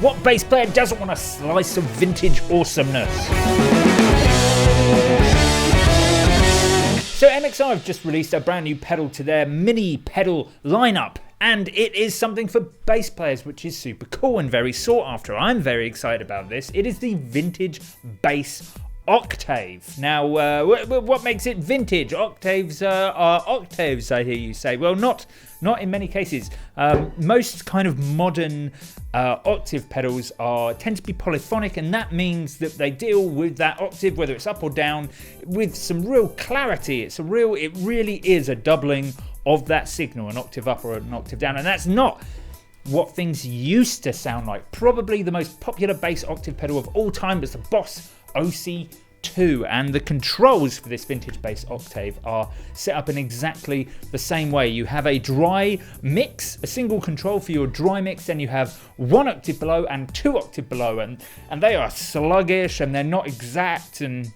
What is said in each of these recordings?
What bass player doesn't want a slice of vintage awesomeness? So MXR have just released a brand new pedal to their mini pedal lineup, and it is something for bass players, which is super cool and very sought after. I'm very excited about this. It is the Vintage Bass Octave. Now, what makes it vintage? Octaves are octaves, I hear you say. Well, not in many cases. Most kind of modern octave pedals tend to be polyphonic, and that means that they deal with that octave, whether it's up or down, with some real clarity. It really is a doubling of that signal, an octave up or an octave down, and that's not what things used to sound like. Probably the most popular bass octave pedal of all time was the Boss OC2, and the controls for this Vintage Bass Octave are set up in exactly the same way. You have a dry mix, a single control for your dry mix, then you have 1 octave below and 2 octave below, and they are sluggish and they're not exact, and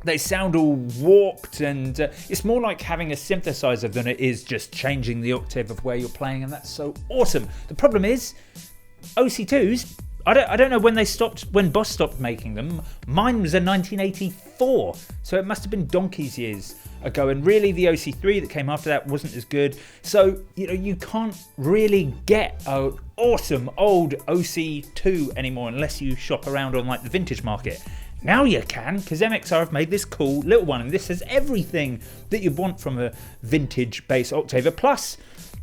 they sound all warped, and it's more like having a synthesizer than it is just changing the octave of where you're playing, and that's so awesome. The problem is, OC2s, I don't know when Boss stopped making them. Mine was a 1984, so it must have been donkey's years ago, and really the OC3 that came after that wasn't as good. So, you can't really get an awesome old OC2 anymore unless you shop around on like the vintage market. Now you can, because MXR have made this cool little one, and this has everything that you want from a vintage bass octave, plus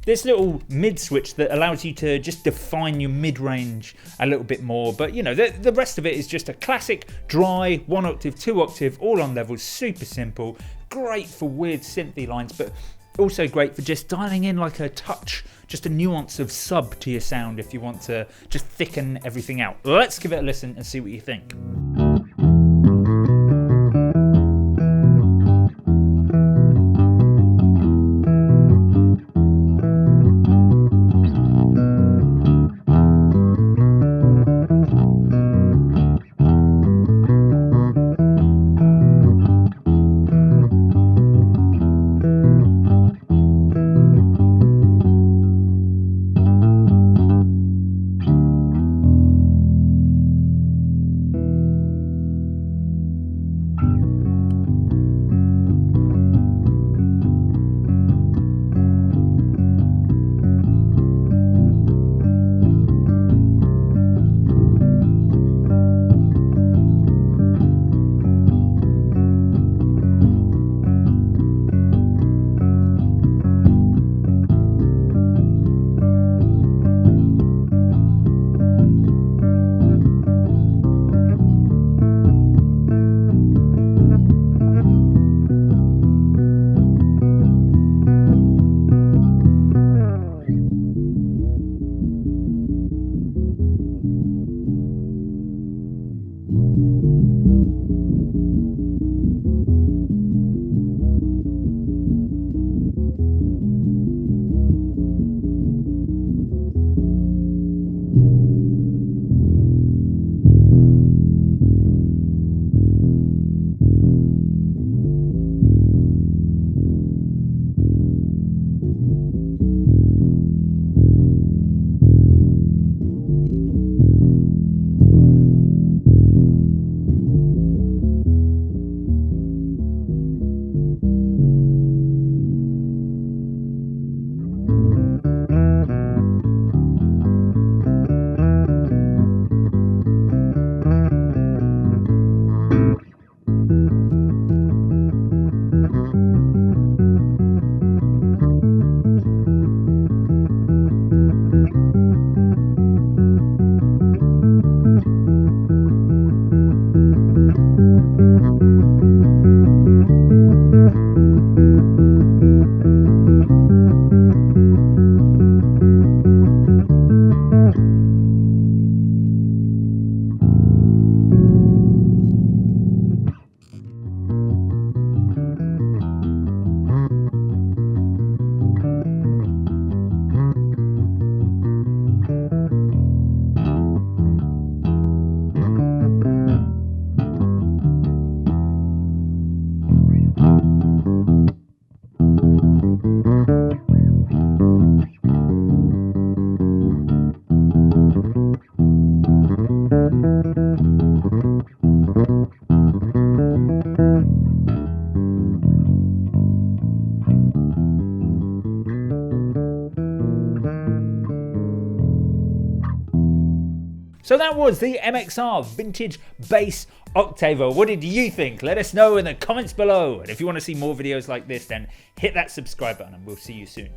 this little mid switch that allows you to just define your mid-range a little bit more. But the rest of it is just a classic dry 1 octave, 2 octave, all on levels, super simple, great for weird synthy lines, but also great for just dialing in like a touch, just a nuance of sub to your sound if you want to just thicken everything out. Let's give it a listen and see what you think. So that was the MXR Vintage Bass Octave. What did you think? Let us know in the comments below. And if you want to see more videos like this, then hit that subscribe button and we'll see you soon.